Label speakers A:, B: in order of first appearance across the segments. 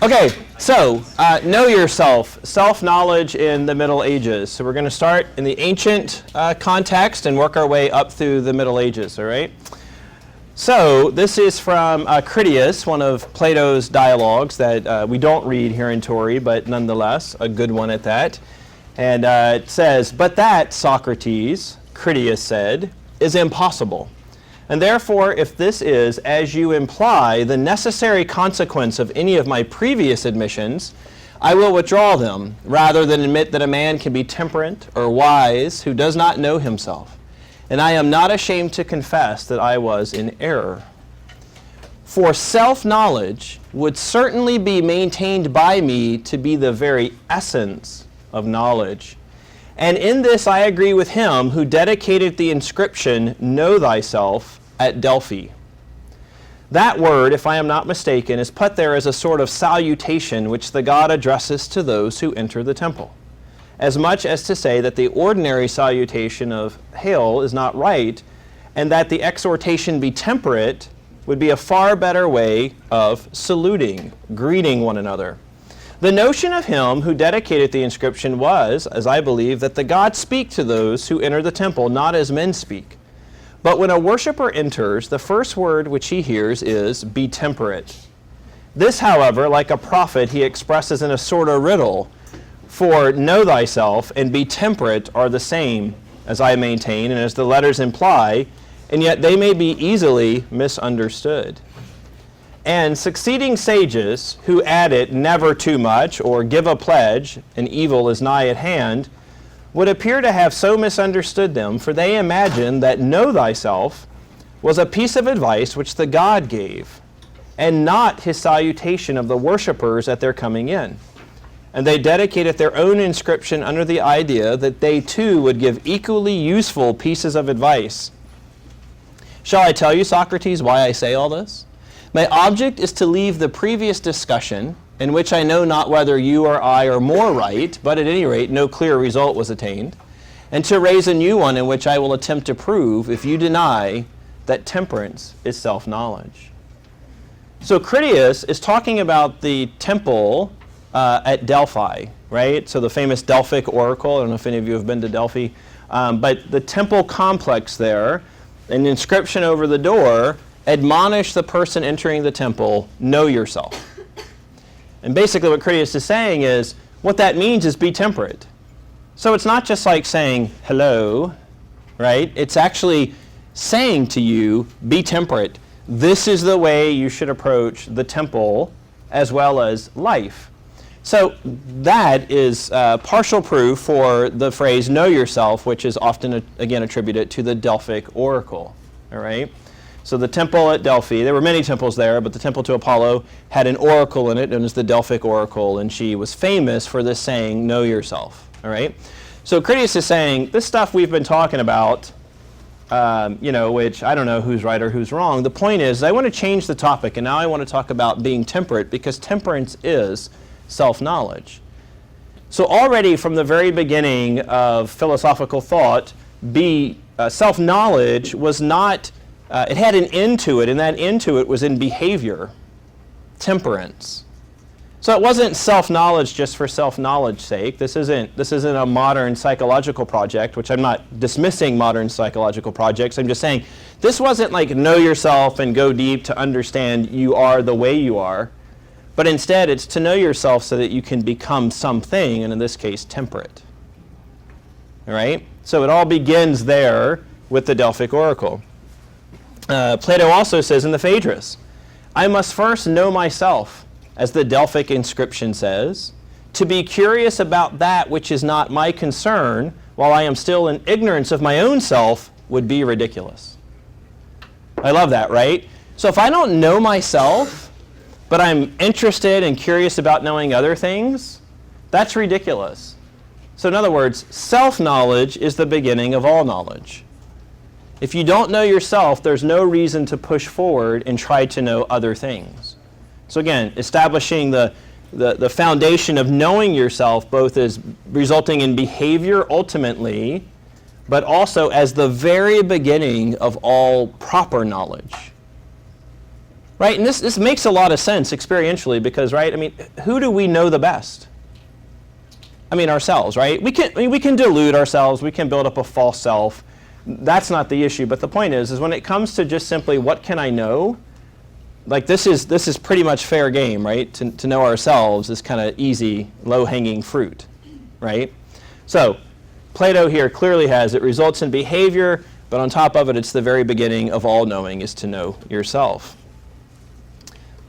A: Okay, so know yourself, self-knowledge in the Middle Ages. So we're going to start in the ancient context and work our way up through the Middle Ages, all right? So this is from Critias, one of Plato's dialogues that we don't read here in Torrey, but nonetheless, a good one at that. And it says, "But that, Socrates," Critias said, "is impossible. And therefore, if this is, as you imply, the necessary consequence of any of my previous admissions, I will withdraw them, rather than admit that a man can be temperate or wise who does not know himself. And I am not ashamed to confess that I was in error. For self-knowledge would certainly be maintained by me to be the very essence of knowledge. And in this I agree with him who dedicated the inscription, 'Know thyself,' at Delphi. That word, if I am not mistaken, is put there as a sort of salutation which the god addresses to those who enter the temple, as much as to say that the ordinary salutation of 'Hail' is not right, and that the exhortation be temperate would be a far better way of saluting, greeting one another. The notion of him who dedicated the inscription was, as I believe, that the gods speak to those who enter the temple not as men speak. But when a worshiper enters, the first word which he hears is, 'Be temperate.' This, however, like a prophet, he expresses in a sort of riddle, for 'know thyself' and 'be temperate' are the same, as I maintain, and as the letters imply, and yet they may be easily misunderstood. And succeeding sages, who add it 'never too much' or 'give a pledge,' and evil is nigh at hand, would appear to have so misunderstood them, for they imagine that 'know thyself' was a piece of advice which the god gave, and not his salutation of the worshippers at their coming in. And they dedicated their own inscription under the idea that they too would give equally useful pieces of advice. Shall I tell you, Socrates, why I say all this? My object is to leave the previous discussion, in which I know not whether you or I are more right, but at any rate no clear result was attained, and to raise a new one in which I will attempt to prove, if you deny, that temperance is self-knowledge." So Critias is talking about the temple at Delphi, right? So the famous Delphic oracle. I don't know if any of you have been to Delphi, but the temple complex there, an inscription over the door, admonish the person entering the temple, "Know yourself." And basically what Critias is saying is, what that means is be temperate. So it's not just like saying hello, right? It's actually saying to you, be temperate. This is the way you should approach the temple as well as life. So that is partial proof for the phrase know yourself, which is often, again, attributed to the Delphic oracle, all right? So the temple at Delphi, there were many temples there, but the temple to Apollo had an oracle in it known as the Delphic oracle, and she was famous for this saying, know yourself, all right? So Critias is saying, this stuff we've been talking about, which I don't know who's right or who's wrong. The point is, I want to change the topic, and now I want to talk about being temperate, because temperance is self-knowledge. So already from the very beginning of philosophical thought, self-knowledge was not it had an end to it, and that end to it was in behavior, temperance. So it wasn't self-knowledge just for self-knowledge's sake. This isn't a modern psychological project, which I'm not dismissing modern psychological projects. I'm just saying this wasn't like know yourself and go deep to understand you are the way you are, but instead it's to know yourself so that you can become something, and in this case, temperate. All right? So it all begins there with the Delphic oracle. Plato also says in the Phaedrus, I must first know myself, as the Delphic inscription says. To be curious about that which is not my concern, while I am still in ignorance of my own self, would be ridiculous. I love that, right? So if I don't know myself, but I'm interested and curious about knowing other things, that's ridiculous. So in other words, self-knowledge is the beginning of all knowledge. If you don't know yourself, there's no reason to push forward and try to know other things. So again, establishing the foundation of knowing yourself both as resulting in behavior ultimately, but also as the very beginning of all proper knowledge. Right? And this makes a lot of sense experientially because, right, I mean, who do we know the best? I mean, ourselves, right? We can delude ourselves. We can build up a false self. That's not the issue. But the point is when it comes to just simply what can I know, like this is pretty much fair game, right? To know ourselves is kind of easy, low-hanging fruit, right? So Plato here clearly has it results in behavior, but on top of it, it's the very beginning of all knowing is to know yourself.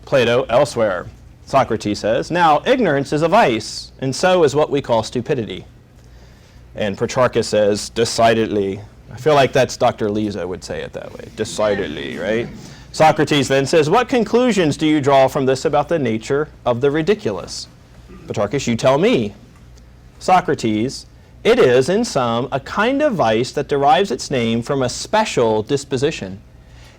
A: Plato elsewhere. Socrates says, now ignorance is a vice, and so is what we call stupidity. And Protarchus says, decidedly. I feel like that's Dr. Lisa would say it that way, decidedly, right? Socrates then says, what conclusions do you draw from this about the nature of the ridiculous? Protarchus, you tell me. Socrates, it is, in sum, a kind of vice that derives its name from a special disposition.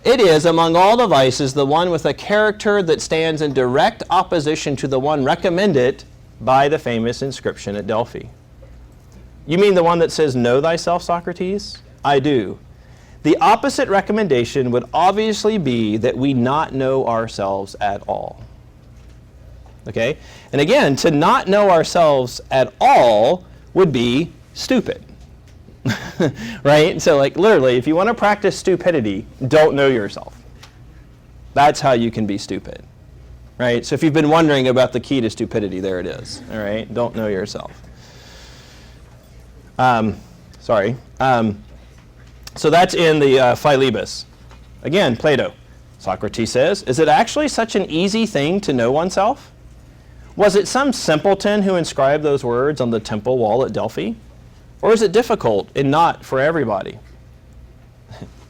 A: It is, among all the vices, the one with a character that stands in direct opposition to the one recommended by the famous inscription at Delphi. You mean the one that says, know thyself, Socrates? I do. The opposite recommendation would obviously be that we not know ourselves at all. Okay? And again, to not know ourselves at all would be stupid. Right? So like literally, if you want to practice stupidity, don't know yourself. That's how you can be stupid. Right? So if you've been wondering about the key to stupidity, there it is. All right? Don't know yourself. So that's in the Philebus. Again, Plato. Socrates says, is it actually such an easy thing to know oneself? Was it some simpleton who inscribed those words on the temple wall at Delphi? Or is it difficult and not for everybody?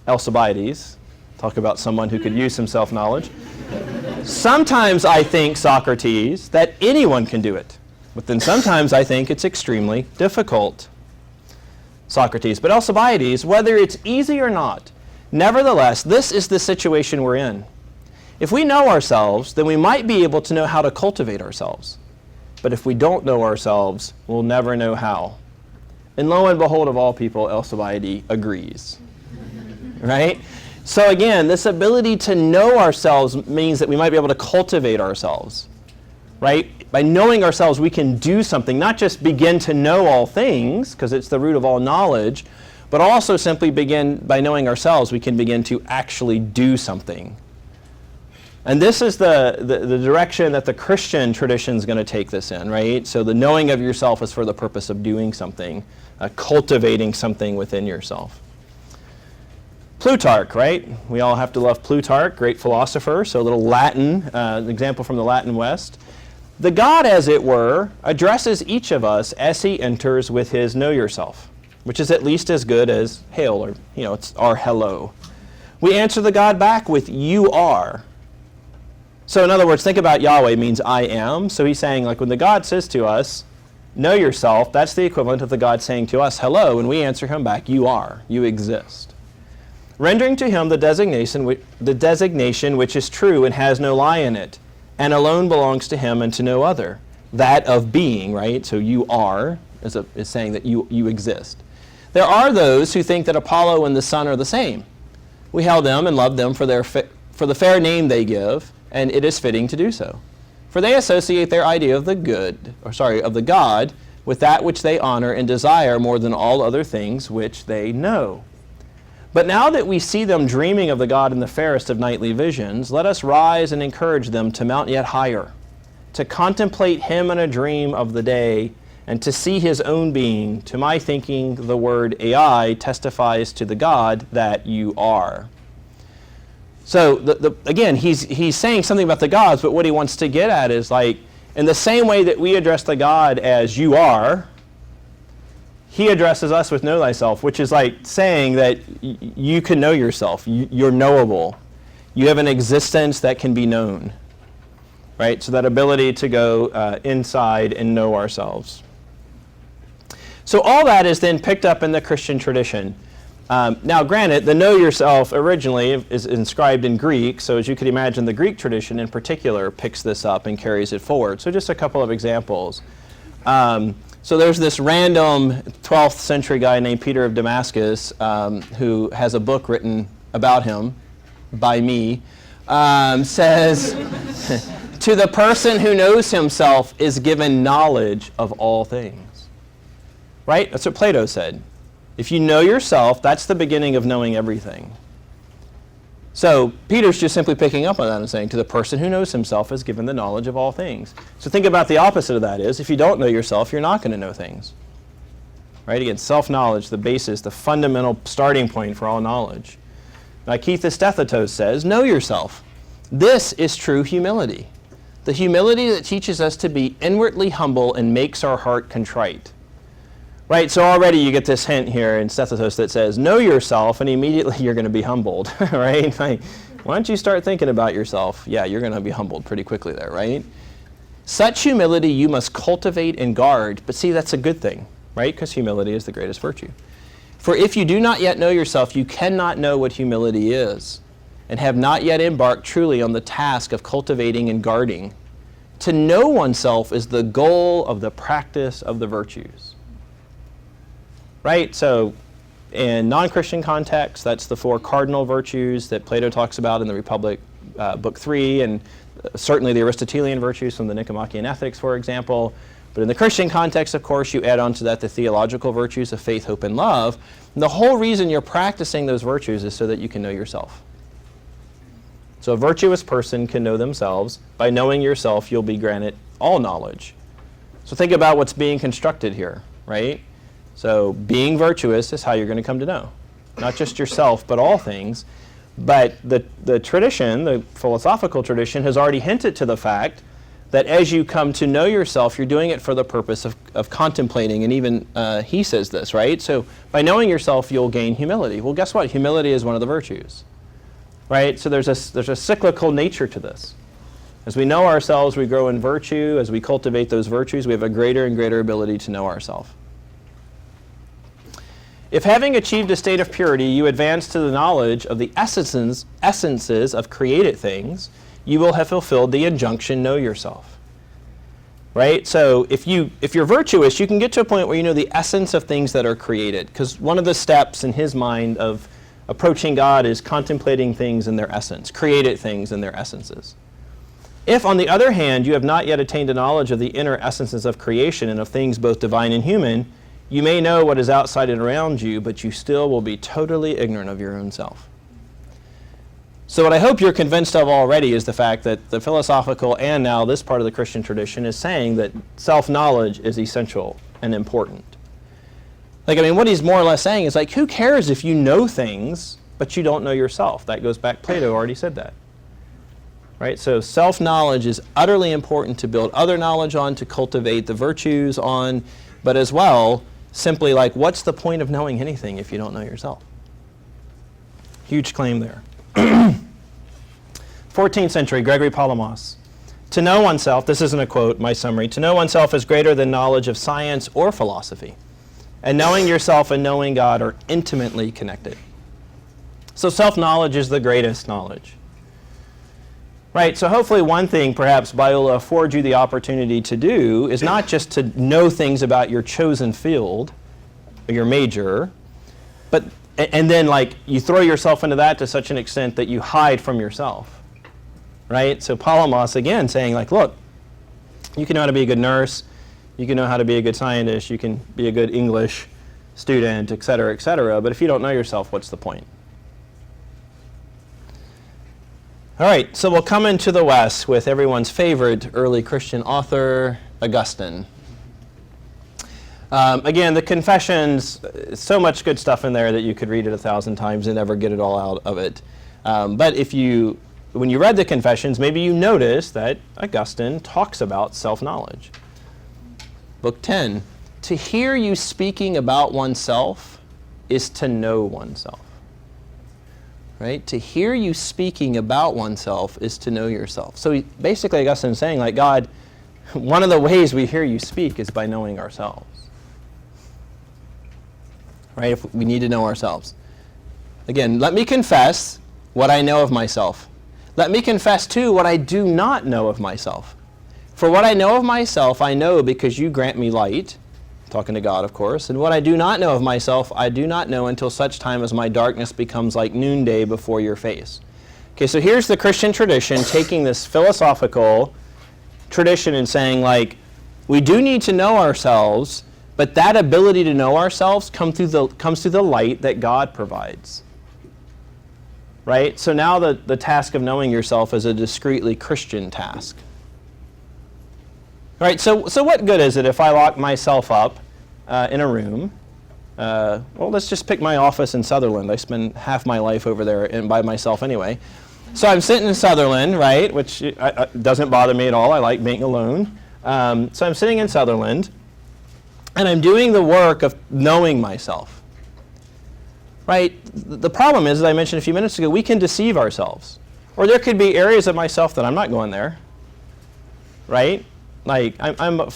A: Alcibiades, talk about someone who could use some self-knowledge. Sometimes I think, Socrates, that anyone can do it. But then sometimes I think it's extremely difficult. Socrates, but Alcibiades, whether it's easy or not, nevertheless, this is the situation we're in. If we know ourselves, then we might be able to know how to cultivate ourselves. But if we don't know ourselves, we'll never know how. And lo and behold, of all people, Alcibiades agrees. Right? So again, this ability to know ourselves means that we might be able to cultivate ourselves. Right? By knowing ourselves, we can do something, not just begin to know all things, because it's the root of all knowledge, but also simply begin, by knowing ourselves, we can begin to actually do something. And this is the direction that the Christian tradition is going to take this in, right? So the knowing of yourself is for the purpose of doing something, cultivating something within yourself. Plutarch, right? We all have to love Plutarch, great philosopher. So a little Latin, an example from the Latin West. The God, as it were, addresses each of us as he enters with his know yourself, which is at least as good as hail, or, it's our hello. We answer the God back with you are. So in other words, think about Yahweh means I am. So he's saying, like when the God says to us, know yourself, that's the equivalent of the God saying to us, hello, and we answer him back, you are, you exist. Rendering to him the designation which is true and has no lie in it, and alone belongs to him and to no other. That of being, right? So you are is saying that you exist. There are those who think that Apollo and the sun are the same. We hail them and love them for the fair name they give, and it is fitting to do so. For they associate their idea of the God with that which they honor and desire more than all other things which they know. But now that we see them dreaming of the God in the fairest of nightly visions, let us rise and encourage them to mount yet higher, to contemplate him in a dream of the day, and to see his own being. To my thinking, the word Ai testifies to the God that you are. So again, he's saying something about the gods, but what he wants to get at is like, in the same way that we address the God as you are, he addresses us with know thyself, which is like saying that you can know yourself. You're knowable. You have an existence that can be known. Right? So that ability to go inside and know ourselves. So all that is then picked up in the Christian tradition. Now granted, the know yourself originally is inscribed in Greek, so as you could imagine, the Greek tradition in particular picks this up and carries it forward. So just a couple of examples. So there's this random 12th century guy named Peter of Damascus who has a book written about him by me says, to the person who knows himself is given knowledge of all things. Right? That's what Plato said. If you know yourself, that's the beginning of knowing everything. So Peter's just simply picking up on that and saying, to the person who knows himself is given the knowledge of all things. So think about the opposite of that is, if you don't know yourself, you're not going to know things. Right? Again, self-knowledge, the basis, the fundamental starting point for all knowledge. Keithus Stethetos says, know yourself. This is true humility. The humility that teaches us to be inwardly humble and makes our heart contrite. Right, so already you get this hint here in Stethetos that says, know yourself, and immediately you're going to be humbled, right? Like, why don't you start thinking about yourself? Yeah, you're going to be humbled pretty quickly there, right? Such humility you must cultivate and guard, but see, that's a good thing, right? Because humility is the greatest virtue. For if you do not yet know yourself, you cannot know what humility is, and have not yet embarked truly on the task of cultivating and guarding. To know oneself is the goal of the practice of the virtues. Right? So in non-Christian context, that's the 4 cardinal virtues that Plato talks about in the Republic, Book 3, and certainly the Aristotelian virtues from the Nicomachean Ethics, for example. But in the Christian context, of course, you add on to that the theological virtues of faith, hope, and love. And the whole reason you're practicing those virtues is so that you can know yourself. So a virtuous person can know themselves. By knowing yourself, you'll be granted all knowledge. So think about what's being constructed here, right? So being virtuous is how you're going to come to know. Not just yourself, but all things. But the tradition, the philosophical tradition, has already hinted to the fact that as you come to know yourself, you're doing it for the purpose of contemplating. And even he says this, right? So by knowing yourself, you'll gain humility. Well, guess what? Humility is one of the virtues. Right? So there's a cyclical nature to this. As we know ourselves, we grow in virtue. As we cultivate those virtues, we have a greater and greater ability to know ourselves. If having achieved a state of purity, you advance to the knowledge of the essences of created things, you will have fulfilled the injunction, know yourself. Right? So if you're virtuous, you can get to a point where you know the essence of things that are created. Because one of the steps in his mind of approaching God is contemplating things in their essence, created things in their essences. If, on the other hand, you have not yet attained a knowledge of the inner essences of creation and of things both divine and human, you may know what is outside and around you, but you still will be totally ignorant of your own self. So what I hope you're convinced of already is the fact that the philosophical and now this part of the Christian tradition is saying that self-knowledge is essential and important. What he's more or less saying is who cares if you know things, but you don't know yourself? That goes back, Plato already said that. Right? So self-knowledge is utterly important to build other knowledge on, to cultivate the virtues on, but as well, simply what's the point of knowing anything if you don't know yourself? Huge claim there. 14th century, Gregory Palamas. To know oneself, this isn't a quote, my summary, to know oneself is greater than knowledge of science or philosophy. And knowing yourself and knowing God are intimately connected. So self-knowledge is the greatest knowledge. Right, so hopefully one thing perhaps Biola affords you the opportunity to do is not just to know things about your chosen field, or your major, but and then you throw yourself into that to such an extent that you hide from yourself. Right? So Palamas again saying look, you can know how to be a good nurse, you can know how to be a good scientist, you can be a good English student, etc., but if you don't know yourself, what's the point? All right, so we'll come into the West with everyone's favorite early Christian author, Augustine. Again, the Confessions, so much good stuff in there that you could read it 1,000 times and never get it all out of it. But when you read the Confessions, maybe you notice that Augustine talks about self-knowledge. Book 10, to hear you speaking about oneself is to know oneself. Right? To hear you speaking about oneself is to know yourself. So basically Augustine's saying God, one of the ways we hear you speak is by knowing ourselves. Right? If we need to know ourselves. Again, let me confess what I know of myself. Let me confess too what I do not know of myself. For what I know of myself, I know because you grant me light, talking to God, of course, and what I do not know of myself, I do not know until such time as my darkness becomes like noonday before your face. Okay, so here's the Christian tradition taking this philosophical tradition and saying, like, we do need to know ourselves, but that ability to know ourselves comes through the light that God provides. Right? So now the task of knowing yourself is a discreetly Christian task. Right? So what good is it if I lock myself up in a room? Well, let's just pick my office in Sutherland. I spend half my life over there and by myself anyway. So I'm sitting in Sutherland, right, which doesn't bother me at all. I like being alone. So I'm sitting in Sutherland, and I'm doing the work of knowing myself. Right? The problem is, as I mentioned a few minutes ago, we can deceive ourselves. Or there could be areas of myself that I'm not going there. Right? Like, I'm a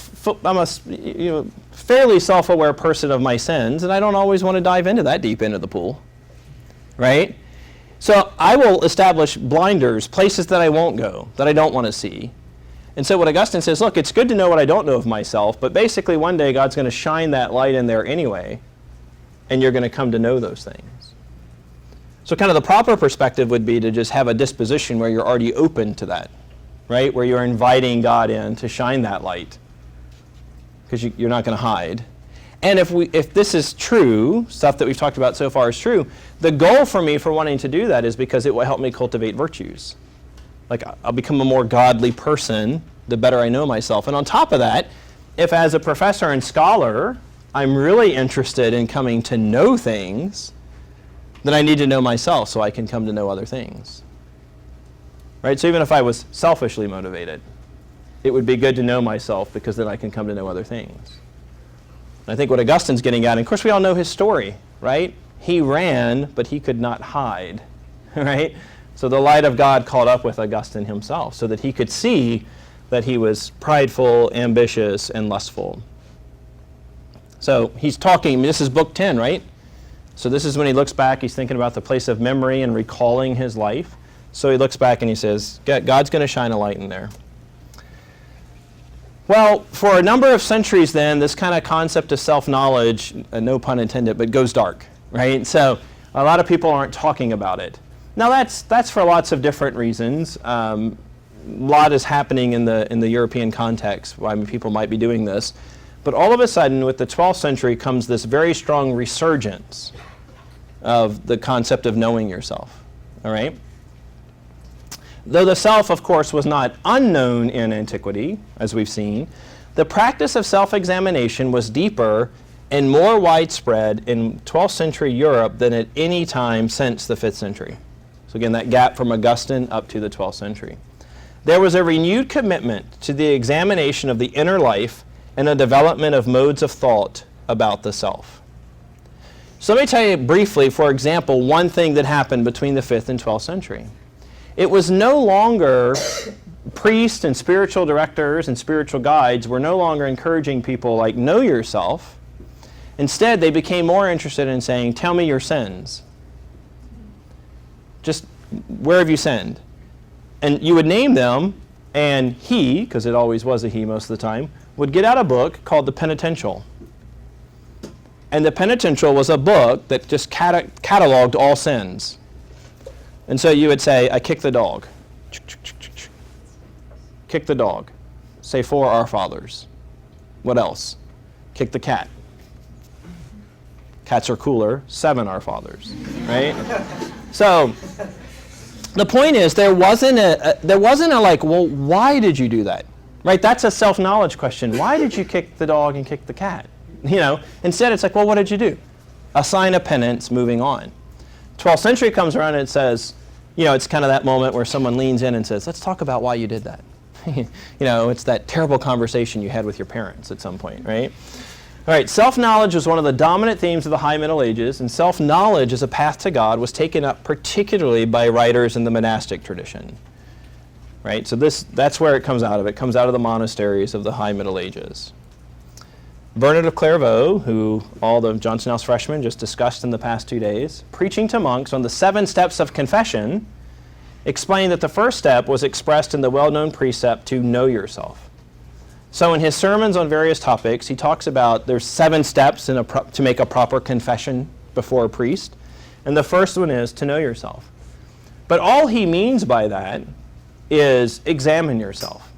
A: fairly self-aware person of my sins, and I don't always want to dive into that deep into the pool. Right? So I will establish blinders, places that I won't go, that I don't want to see. And so what Augustine says, look, it's good to know what I don't know of myself, but basically one day God's going to shine that light in there anyway, and you're going to come to know those things. So kind of the proper perspective would be to just have a disposition where you're already open to that, right? Where you're inviting God in to shine that light, because you're not going to hide. And if this is true, stuff that we've talked about so far is true, the goal for me for wanting to do that is because it will help me cultivate virtues. Like, I'll become a more godly person the better I know myself. And on top of that, if as a professor and scholar, I'm really interested in coming to know things, then I need to know myself so I can come to know other things. Right? So even if I was selfishly motivated, it would be good to know myself because then I can come to know other things. I think what Augustine's getting at, and of course we all know his story, right? He ran, but he could not hide, right? So the light of God caught up with Augustine himself so that he could see that he was prideful, ambitious, and lustful. So he's talking, this is book 10, right? So this is when he looks back, he's thinking about the place of memory and recalling his life. So he looks back and he says, God's going to shine a light in there. Well, for a number of centuries then, this kind of concept of self-knowledge, no pun intended, but goes dark, right? So a lot of people aren't talking about it. Now that's for lots of different reasons. A lot is happening in the European context, why people might be doing this. But all of a sudden, with the 12th century comes this very strong resurgence of the concept of knowing yourself, all right? Though the self, of course, was not unknown in antiquity, as we've seen, the practice of self-examination was deeper and more widespread in 12th century Europe than at any time since the 5th century. So again, that gap from Augustine up to the 12th century. There was a renewed commitment to the examination of the inner life and a development of modes of thought about the self. So let me tell you briefly, for example, one thing that happened between the 5th and 12th century. It was no longer, priests and spiritual directors and spiritual guides were no longer encouraging people like, know yourself. Instead, they became more interested in saying, tell me your sins. Just, where have you sinned? And you would name them, and he, because it always was a he most of the time, would get out a book called the Penitential. And the Penitential was a book that just cataloged all sins. And so you would say, I kicked the dog. Kick the dog. Say 4 Our Fathers. What else? Kick the cat. Cats are cooler. 7 Our Fathers. Right? So the point is, there wasn't a like, well, why did you do that? Right? That's a self-knowledge question. Why did you kick the dog and kick the cat? You know, instead it's like, well, what did you do? A sign of penance, moving on. 12th century comes around and it says, you know, it's kind of that moment where someone leans in and says, let's talk about why you did that. You know, it's that terrible conversation you had with your parents at some point, right? All right, self-knowledge was one of the dominant themes of the High Middle Ages, and self-knowledge as a path to God was taken up particularly by writers in the monastic tradition. Right? So that's where it comes out of. It comes out of the monasteries of the High Middle Ages. Bernard of Clairvaux, who all the Johnson House freshmen just discussed in the past 2 days, preaching to monks on the 7 steps of confession, explained that the first step was expressed in the well-known precept to know yourself. So in his sermons on various topics, he talks about there's 7 steps to make a proper confession before a priest, and the first one is to know yourself. But all he means by that is examine yourself.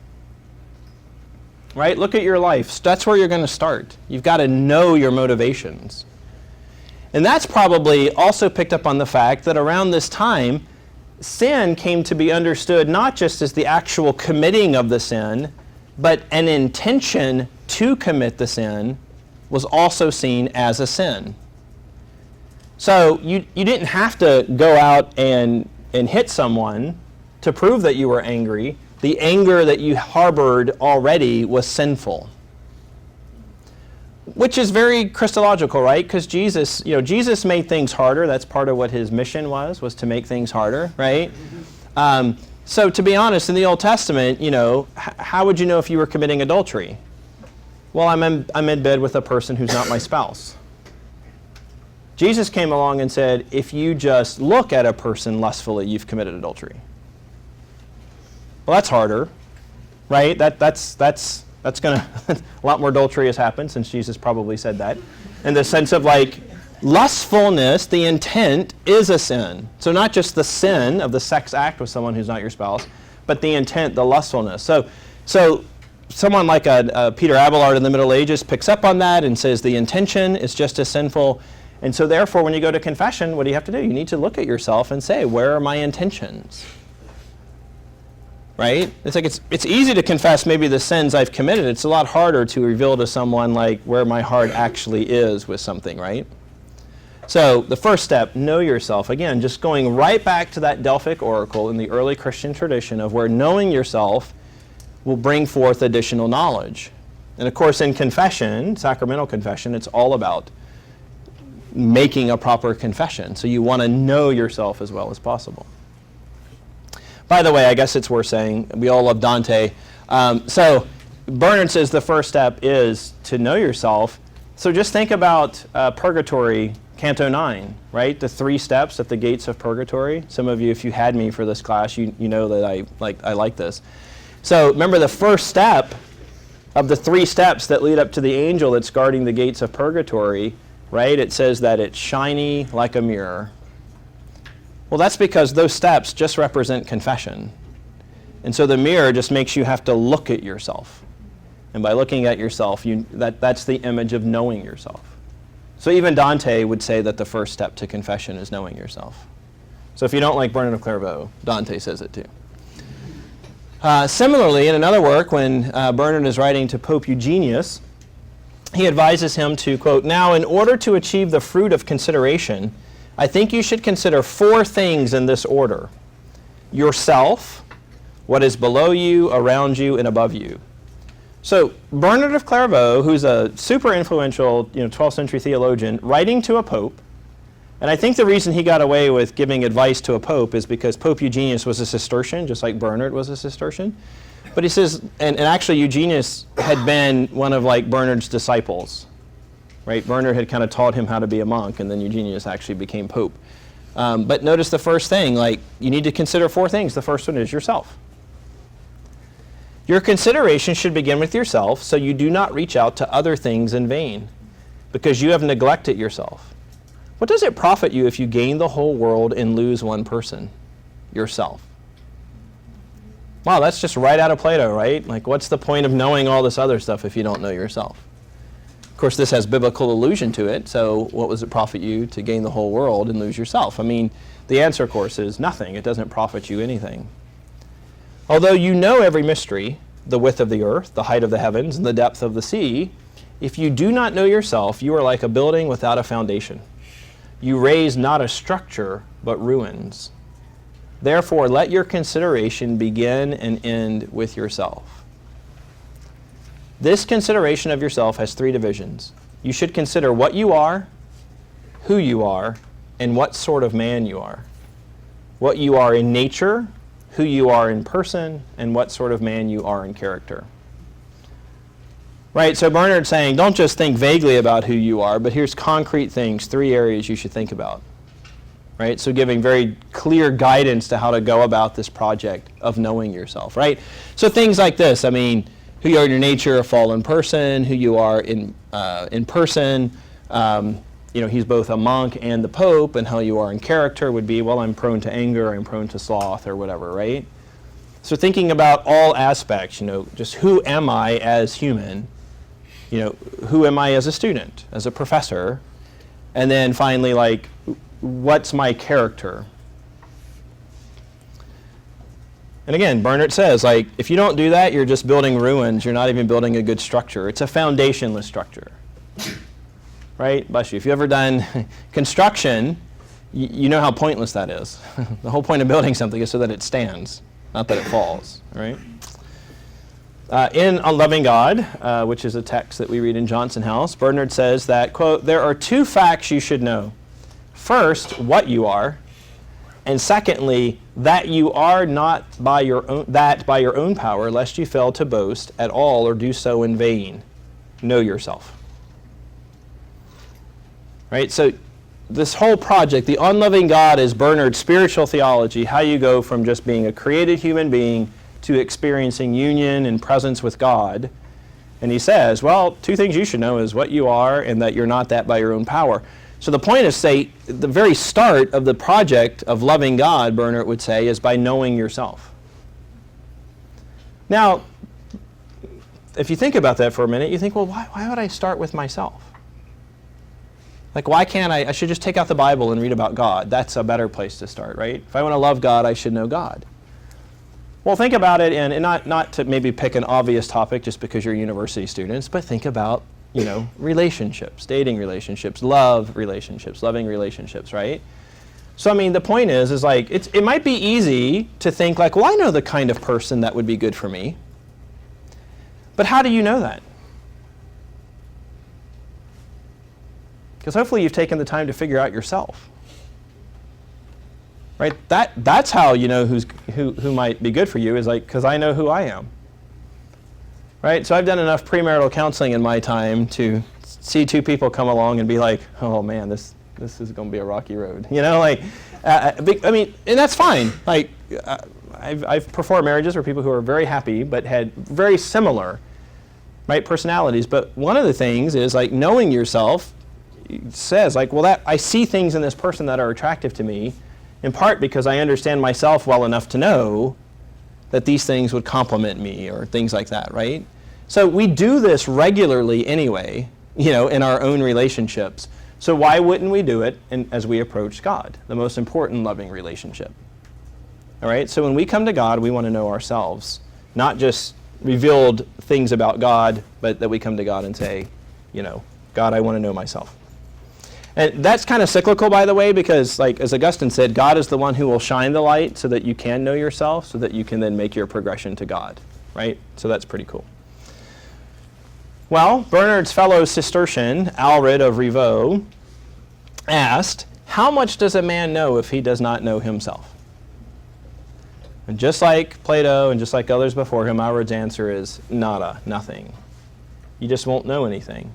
A: Right? Look at your life. That's where you're going to start. You've got to know your motivations. And that's probably also picked up on the fact that around this time, sin came to be understood not just as the actual committing of the sin, but an intention to commit the sin was also seen as a sin. So you didn't have to go out and hit someone to prove that you were angry. The anger that you harbored already was sinful. Which is very Christological, right? Because Jesus made things harder. That's part of what his mission was to make things harder, right? So to be honest, in the Old Testament, how would you know if you were committing adultery? Well, I'm in bed with a person who's not my spouse. Jesus came along and said, if you just look at a person lustfully, you've committed adultery. Well, that's harder, right? That's going to, a lot more adultery has happened since Jesus probably said that. In the sense of lustfulness, the intent is a sin. So not just the sin of the sex act with someone who's not your spouse, but the intent, the lustfulness. So someone like Peter Abelard in the Middle Ages picks up on that and says the intention is just as sinful. And so therefore, when you go to confession, what do you have to do? You need to look at yourself and say, where are my intentions? Right? It's easy to confess maybe the sins I've committed. It's a lot harder to reveal to someone where my heart actually is with something, right? So the first step, know yourself. Again, just going right back to that Delphic oracle in the early Christian tradition of where knowing yourself will bring forth additional knowledge. And of course in confession, sacramental confession, it's all about making a proper confession. So you want to know yourself as well as possible. By the way, I guess it's worth saying, we all love Dante. So Bernard says the first step is to know yourself. So just think about Purgatory, Canto 9, right? The 3 steps at the gates of Purgatory. Some of you, if you had me for this class, you know that I like this. So remember the first step of the 3 steps that lead up to the angel that's guarding the gates of Purgatory, right? It says that it's shiny like a mirror. Well, that's because those steps just represent confession. And so the mirror just makes you have to look at yourself. And by looking at yourself, that's the image of knowing yourself. So even Dante would say that the first step to confession is knowing yourself. So if you don't like Bernard of Clairvaux, Dante says it too. Similarly, in another work, when Bernard is writing to Pope Eugenius, he advises him to, quote, "Now, in order to achieve the fruit of consideration, I think you should consider 4 things in this order. Yourself, what is below you, around you, and above you." So Bernard of Clairvaux, who's a super influential 12th century theologian, writing to a pope, and I think the reason he got away with giving advice to a pope is because Pope Eugenius was a Cistercian, just like Bernard was a Cistercian. But he says, and actually Eugenius had been one of Bernard's disciples. Right? Bernard had kind of taught him how to be a monk, and then Eugenius actually became pope. But notice the first thing, you need to consider 4 things. The first one is yourself. Your consideration should begin with yourself, so you do not reach out to other things in vain, because you have neglected yourself. What does it profit you if you gain the whole world and lose one person? Yourself. Wow, that's just right out of Plato, right? What's the point of knowing all this other stuff if you don't know yourself? Of course, this has biblical allusion to it, so what does it profit you to gain the whole world and lose yourself? I mean, the answer, of course, is nothing. It doesn't profit you anything. Although you know every mystery, the width of the earth, the height of the heavens, and the depth of the sea, if you do not know yourself, you are like a building without a foundation. You raise not a structure, but ruins. Therefore, let your consideration begin and end with yourself. This consideration of yourself has 3 divisions. You should consider what you are, who you are, and what sort of man you are. What you are in nature, who you are in person, and what sort of man you are in character. Right, so Bernard's saying, don't just think vaguely about who you are, but here's concrete things, 3 areas you should think about. Right, so giving very clear guidance to how to go about this project of knowing yourself, right? So things like this, I mean, who you are in your nature, a fallen person, who you are in person, he's both a monk and the Pope, and how you are in character would be, well, I'm prone to anger, I'm prone to sloth, or whatever, right? So thinking about all aspects, just who am I as human? Who am I as a student, as a professor? And then finally, like, what's my character? And again, Bernard says, like, if you don't do that, you're just building ruins. You're not even building a good structure. It's a foundationless structure. Right? Bless you. If you've ever done construction, you know how pointless that is. The whole point of building something is so that it stands, not that it falls. Right? In On Loving God, which is a text that we read in Johnson House, Bernard says that, quote, there are two facts you should know. First, what you are, and secondly, that you are not by your own power, lest you fail to boast at all or do so in vain. Know yourself. Right? So this whole project, the Unloving God, is Bernard's spiritual theology, how you go from just being a created human being to experiencing union and presence with God. And he says, well, two things you should know is what you are and that you're not that by your own power. So the point is, say, the very start of the project of loving God, Bernard would say, is by knowing yourself. Now, if you think about that for a minute, you think, well, why would I start with myself? Like, why can't I should just take out the Bible and read about God. That's a better place to start, right? If I want to love God, I should know God. Well, think about it, and not to maybe pick an obvious topic just because you're university students, but think about, relationships, dating relationships, love relationships, loving relationships, right? So, I mean, the point is like, it might be easy to think like, well, I know the kind of person that would be good for me. But how do you know that? Because hopefully you've taken the time to figure out yourself. Right? That's how you know who might be good for you, is like, because I know who I am. Right? So I've done enough premarital counseling in my time to see two people come along and be like, oh man, this is going to be a rocky road. I mean, and that's fine. Like, I've performed marriages where people who are very happy but had very similar, right, personalities. But one of the things is like knowing yourself says like, well, I see things in this person that are attractive to me, in part because I understand myself well enough to know that these things would complement me or things like that, right? So we do this regularly anyway, in our own relationships. So why wouldn't we do it as we approach God, the most important loving relationship? All right, so when we come to God, we want to know ourselves, not just revealed things about God, but that we come to God and say, God, I want to know myself. And that's kind of cyclical, by the way, because like as Augustine said, God is the one who will shine the light so that you can know yourself, so that you can then make your progression to God, right? So that's pretty cool. Well, Bernard's fellow Cistercian, Alred of Rievaulx, asked, how much does a man know if he does not know himself? And just like Plato and just like others before him, Alred's answer is nada, nothing. You just won't know anything.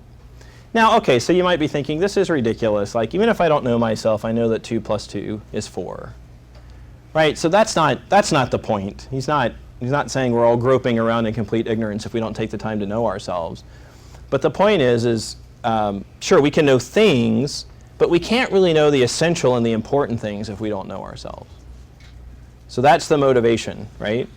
A: Now, okay, so you might be thinking, this is ridiculous. Like, even if I don't know myself, I know that 2 + 2 is 4. Right? So that's not the point. He's not saying we're all groping around in complete ignorance if we don't take the time to know ourselves. But the point is sure, we can know things, but we can't really know the essential and the important things if we don't know ourselves. So that's the motivation, right?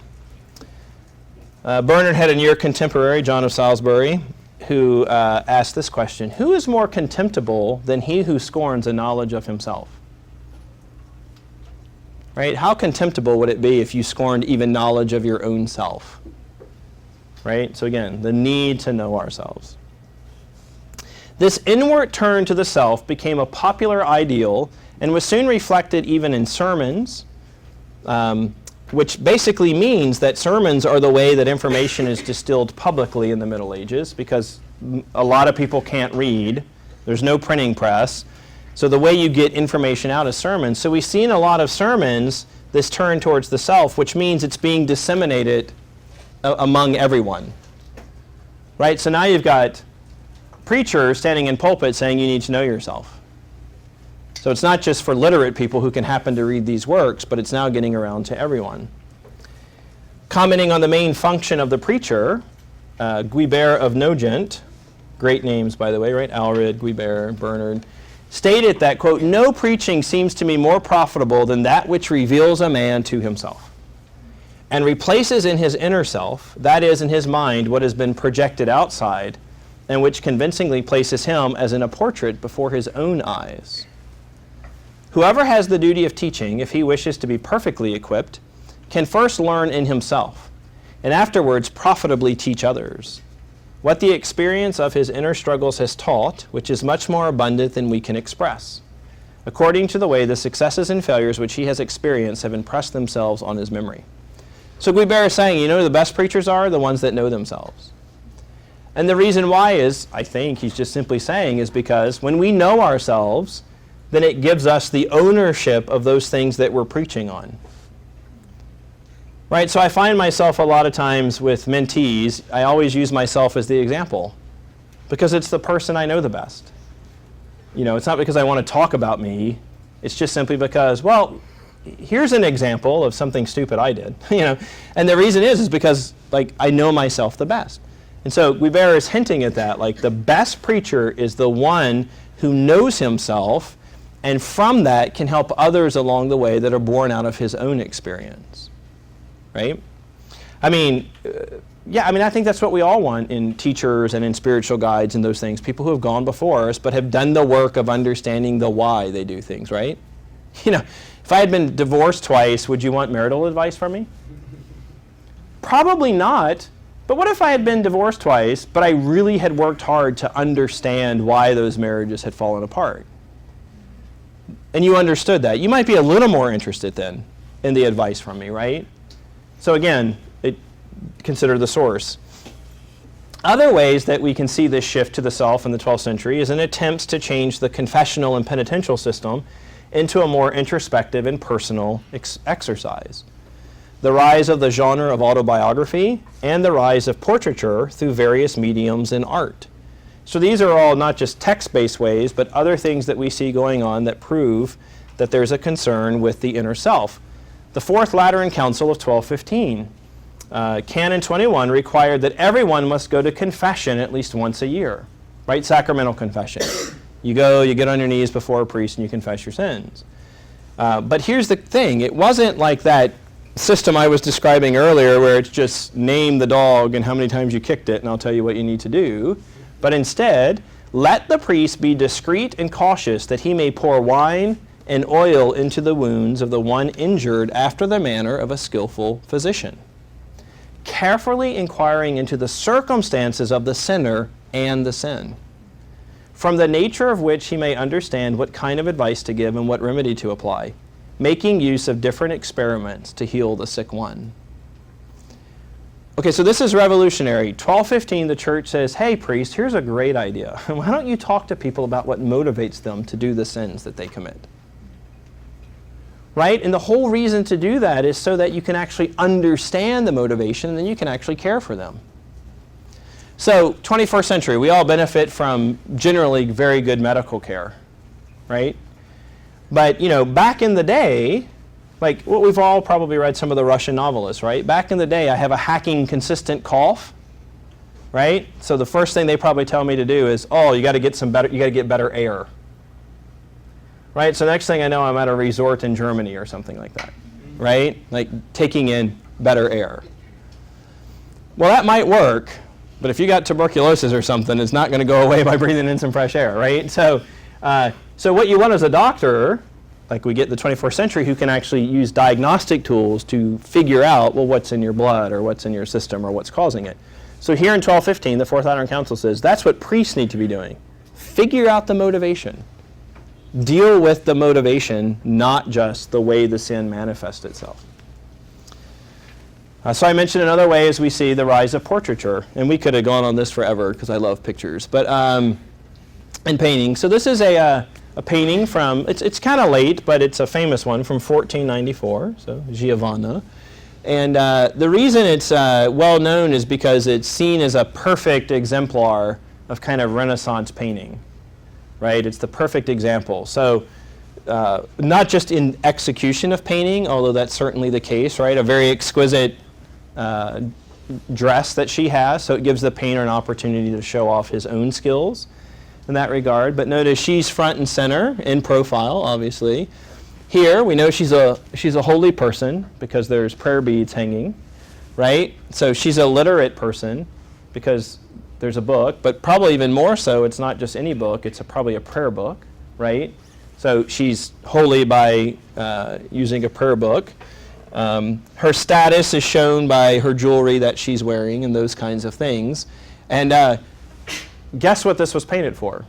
A: Bernard had a near contemporary, John of Salisbury, who asked this question: who is more contemptible than he who scorns a knowledge of himself? Right? How contemptible would it be if you scorned even knowledge of your own self? Right? So again, the need to know ourselves. This inward turn to the self became a popular ideal and was soon reflected even in sermons, which basically means that sermons are the way that information is distilled publicly in the Middle Ages, because a lot of people can't read. There's no printing press. So the way you get information out is sermons. So we've seen a lot of sermons, this turn towards the self, which means it's being disseminated among everyone. Right? So now you've got preachers standing in pulpit saying you need to know yourself. So it's not just for literate people who can happen to read these works, but it's now getting around to everyone. Commenting on the main function of the preacher, Guibert of Nogent, great names by the way, right? Alred, Guibert, Bernard, stated that, quote, "No preaching seems to me more profitable than that which reveals a man to himself, and replaces in his inner self, that is, in his mind, what has been projected outside, and which convincingly places him as in a portrait before his own eyes. Whoever has the duty of teaching, if he wishes to be perfectly equipped, can first learn in himself, and afterwards profitably teach others what the experience of his inner struggles has taught, which is much more abundant than we can express, according to the way the successes and failures which he has experienced have impressed themselves on his memory." So Guibert is saying, you know who the best preachers are? The ones that know themselves. And the reason why is, I think he's just simply saying, is because when we know ourselves, then it gives us the ownership of those things that we're preaching on. Right? So I find myself a lot of times with mentees, I always use myself as the example because it's the person I know the best. You know, it's not because I want to talk about me. It's just simply because, well, here's an example of something stupid I did. You know, and the reason is because like I know myself the best. And so Guibert is hinting at that, like the best preacher is the one who knows himself and from that can help others along the way that are born out of his own experience. Right? I mean, I think that's what we all want in teachers and in spiritual guides and those things. People who have gone before us but have done the work of understanding the why they do things, right? You know, if I had been divorced twice, would you want marital advice from me? Probably not. But what if I had been divorced twice, but I really had worked hard to understand why those marriages had fallen apart? And you understood that. You might be a little more interested then in the advice from me, right? So again, consider the source. Other ways that we can see this shift to the self in the 12th century is in attempts to change the confessional and penitential system into a more introspective and personal exercise. The rise of the genre of autobiography and the rise of portraiture through various mediums in art. So these are all not just text-based ways, but other things that we see going on that prove that there's a concern with the inner self. The Fourth Lateran Council of 1215, Canon 21, required that everyone must go to confession at least once a year, right? Sacramental confession. You go, you get on your knees before a priest, and you confess your sins. But here's the thing. It wasn't like that system I was describing earlier where it's just name the dog and how many times you kicked it, and I'll tell you what you need to do. But instead, let the priest be discreet and cautious that he may pour wine and oil into the wounds of the one injured after the manner of a skillful physician, carefully inquiring into the circumstances of the sinner and the sin, from the nature of which he may understand what kind of advice to give and what remedy to apply, making use of different experiments to heal the sick one. Okay, so this is revolutionary. 1215, the church says, hey, priest, here's a great idea. Why don't you talk to people about what motivates them to do the sins that they commit? Right? And the whole reason to do that is so that you can actually understand the motivation and then you can actually care for them. So, 21st century, we all benefit from generally very good medical care, right? But, you know, back in the day, like we've all probably read some of the Russian novelists, right? Back in the day, I have a hacking, consistent cough, right? So the first thing they probably tell me to do is, oh, you got to get better air, right? So next thing I know, I'm at a resort in Germany or something like that, right? Like taking in better air. Well, that might work, but if you got tuberculosis or something, it's not going to go away by breathing in some fresh air, right? So what you want as a doctor, like we get in the 21st century, who can actually use diagnostic tools to figure out, well, what's in your blood or what's in your system or what's causing it. So here in 1215, the Fourth Lateran Council says that's what priests need to be doing. Figure out the motivation. Deal with the motivation, not just the way the sin manifests itself. So I mentioned another way is we see the rise of portraiture. And we could have gone on this forever because I love pictures. But and painting. So this is a painting from, it's kind of late, but it's a famous one from 1494, so Giovanna. And the reason it's well known is because it's seen as a perfect exemplar of kind of Renaissance painting, right? It's the perfect example. So not just in execution of painting, although that's certainly the case, right? A very exquisite dress that she has, so it gives the painter an opportunity to show off his own skills. in that regard. But notice she's front and center in profile, obviously. Here, we know she's a holy person because there's prayer beads hanging, right? So she's a literate person because there's a book, but probably even more so, it's not just any book, it's probably a prayer book, right? So she's holy by using a prayer book. Her status is shown by her jewelry that she's wearing and those kinds of things. And guess what this was painted for?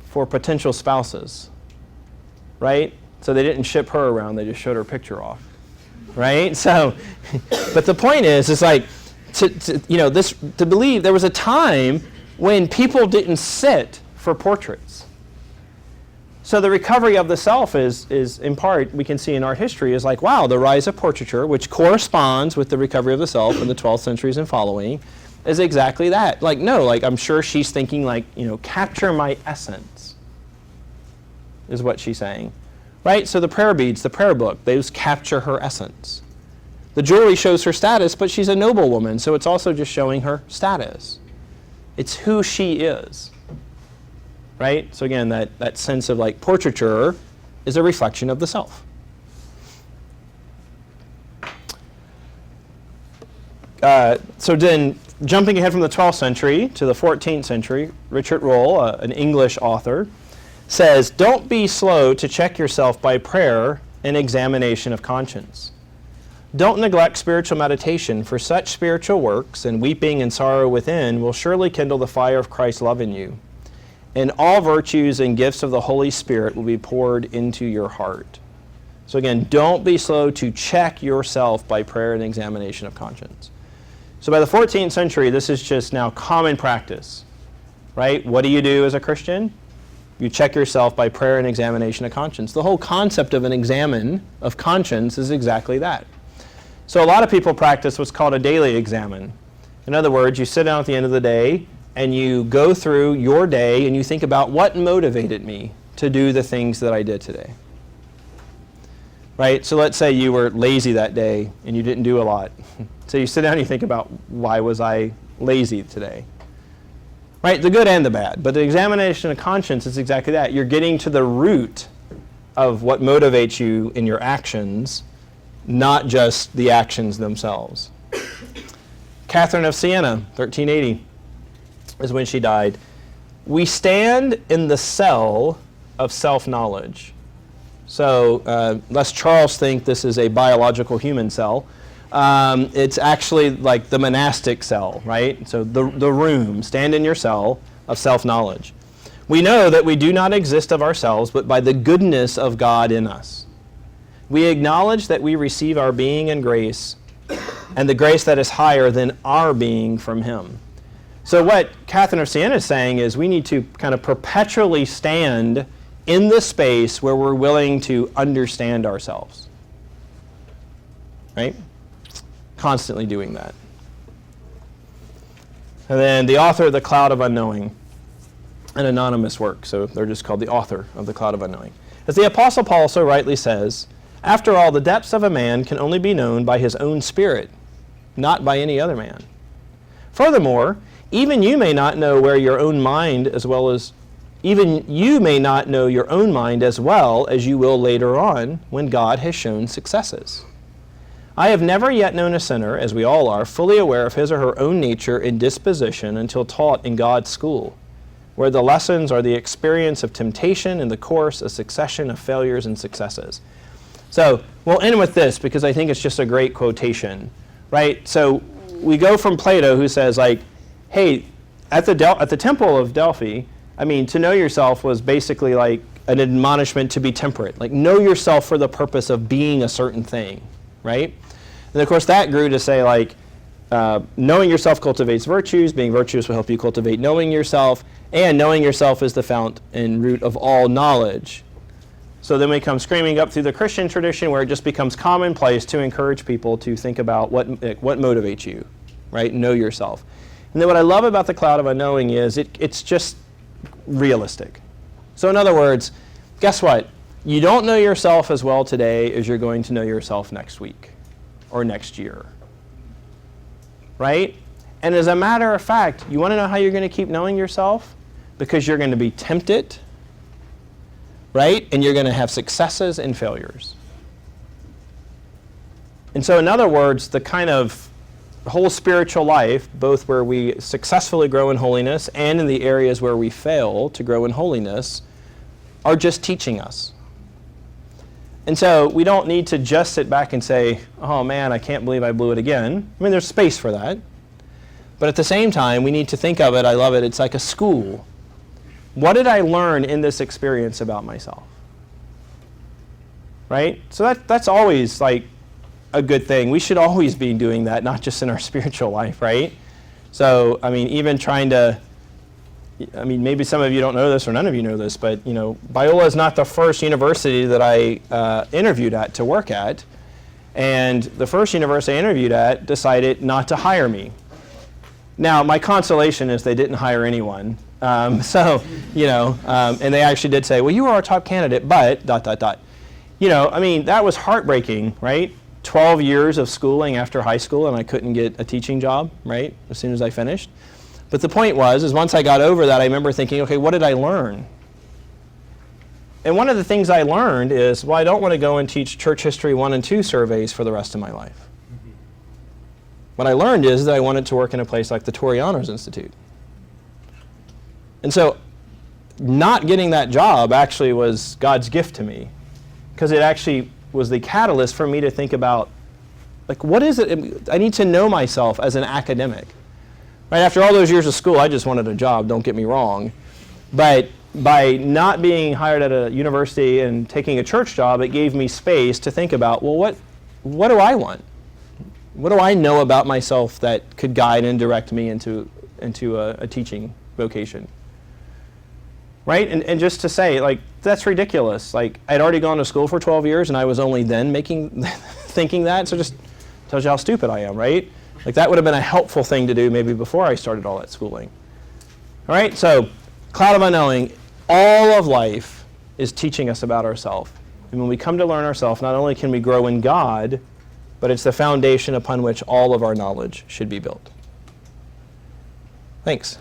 A: For potential spouses, right? So they didn't ship her around, they just showed her picture off, right? So, but the point is like, to believe there was a time when people didn't sit for portraits. So the recovery of the self is in part, we can see in art history, is like, wow, the rise of portraiture, which corresponds with the recovery of the self in the 12th centuries and following, is exactly that. Like, no, like I'm sure she's thinking like, capture my essence, is what she's saying. Right? So the prayer beads, the prayer book, those capture her essence. The jewelry shows her status, but she's a noble woman, so it's also just showing her status. It's who she is. Right? So again, that sense of like portraiture is a reflection of the self. So then, jumping ahead from the 12th century to the 14th century, Richard Rolle, an English author, says, "Don't be slow to check yourself by prayer and examination of conscience. Don't neglect spiritual meditation, for such spiritual works and weeping and sorrow within will surely kindle the fire of Christ's love in you. And all virtues and gifts of the Holy Spirit will be poured into your heart." So again, don't be slow to check yourself by prayer and examination of conscience. So by the 14th century, this is just now common practice, right? What do you do as a Christian? You check yourself by prayer and examination of conscience. The whole concept of an examen of conscience is exactly that. So a lot of people practice what's called a daily examen. In other words, you sit down at the end of the day and you go through your day and you think about what motivated me to do the things that I did today. Right? So let's say you were lazy that day and you didn't do a lot. So you sit down and you think about, why was I lazy today? Right? The good and the bad. But the examination of conscience is exactly that. You're getting to the root of what motivates you in your actions, not just the actions themselves. Catherine of Siena, 1380, is when she died. "We stand in the cell of self-knowledge." So lest Charles think this is a biological human cell, it's actually like the monastic cell, right? So the room, stand in your cell of self-knowledge. "We know that we do not exist of ourselves, but by the goodness of God in us. We acknowledge that we receive our being and grace, and the grace that is higher than our being from Him." So what Catherine of Siena is saying is we need to kind of perpetually stand in the space where we're willing to understand ourselves. Right? Constantly doing that. And then the author of The Cloud of Unknowing, an anonymous work, so they're just called the author of The Cloud of Unknowing. As the Apostle Paul so rightly says, "After all, the depths of a man can only be known by his own spirit, not by any other man. Furthermore, even you may not know your own mind as well as you will later on when God has shown successes. I have never yet known a sinner, as we all are, fully aware of his or her own nature and disposition until taught in God's school, where the lessons are the experience of temptation and the course a succession of failures and successes." So we'll end with this because I think it's just a great quotation, right? So we go from Plato, who says like, hey, at the temple of Delphi, I mean, to know yourself was basically like an admonishment to be temperate. Like, know yourself for the purpose of being a certain thing, right? And of course, that grew to say like, knowing yourself cultivates virtues, being virtuous will help you cultivate knowing yourself, and knowing yourself is the fount and root of all knowledge. So then we come screaming up through the Christian tradition where it just becomes commonplace to encourage people to think about what motivates you, right? Know yourself. And then what I love about the Cloud of Unknowing is it's just realistic. So in other words, guess what? You don't know yourself as well today as you're going to know yourself next week or next year, right? And as a matter of fact, you want to know how you're going to keep knowing yourself? Because you're going to be tempted, right? And you're going to have successes and failures. And so in other words, the kind of whole spiritual life, both where we successfully grow in holiness and in the areas where we fail to grow in holiness, are just teaching us. And so we don't need to just sit back and say, oh man, I can't believe I blew it again. I mean, there's space for that. But at the same time, we need to think of it, I love it, it's like a school. What did I learn in this experience about myself? Right? So that's always like a good thing. We should always be doing that, not just in our spiritual life, right? So, I mean, even trying to, I mean, maybe some of you don't know this or none of you know this, but, you know, Biola is not the first university that I interviewed at to work at. And the first university I interviewed at decided not to hire me. Now, my consolation is they didn't hire anyone. So, you know, and they actually did say, well, you were our top candidate, but ... You know, I mean, that was heartbreaking, right? 12 years of schooling after high school, and I couldn't get a teaching job, right, as soon as I finished. But the point was, is once I got over that, I remember thinking, okay, what did I learn? And one of the things I learned is, well, I don't want to go and teach church history 1 and 2 surveys for the rest of my life. What I learned is that I wanted to work in a place like the Torrey Institute. And so not getting that job actually was God's gift to me, because it actually was the catalyst for me to think about, like, what is it? I need to know myself as an academic. Right after all those years of school, I just wanted a job, don't get me wrong. But by not being hired at a university and taking a church job, it gave me space to think about, well, what do I want? What do I know about myself that could guide and direct me into a teaching vocation? Right? And just to say, like, that's ridiculous. Like, I'd already gone to school for 12 years, and I was only then thinking that, so just tells you how stupid I am, right? Like, that would have been a helpful thing to do maybe before I started all that schooling. All right, so cloud of unknowing, all of life is teaching us about ourselves. And when we come to learn ourselves, not only can we grow in God, but it's the foundation upon which all of our knowledge should be built. Thanks.